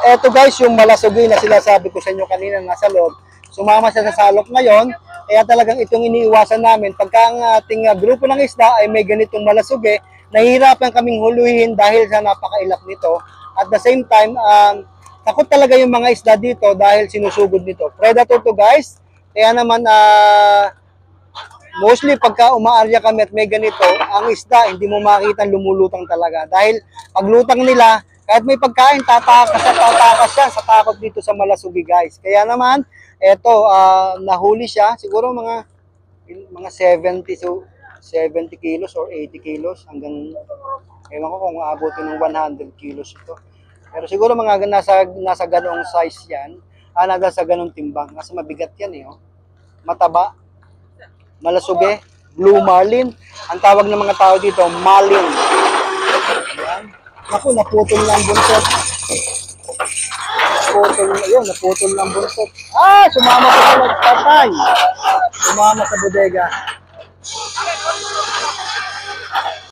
Eto guys, yung malasugi na sila sabi ko sa inyo kanina nasa loob. Sumama siya sa salok ngayon. Kaya talagang itong iniiwasan namin. Pagka ang ating grupo ng isda ay may ganitong malasugi, nahihirapan kaming huluhin dahil sa napakailap nito. At the same time, takot talaga yung mga isda dito dahil sinusugod nito. Predator to guys. Kaya naman, mostly pagka umaarya kami at may ganito, ang isda hindi mo makita lumulutang talaga. Dahil paglutang nila, kahit may pagkain, tatakas siya sa takot dito sa malasugi guys. Kaya naman, eto, nahuli siya, siguro mga 70 kilos or 80 kilos hanggang, ewan ko kung aabotin ng 100 kilos ito. Pero siguro mga nasa ganong size yan, nasa ganong timbang, kasi mabigat yan eh, oh. Mataba, malasugi, blue marlin, ang tawag ng mga tao dito, marlin. Ayan. Naku, naputol lang buntot. Naputol ng buntot. Sumama pa sa patay. Sumama sa bodega.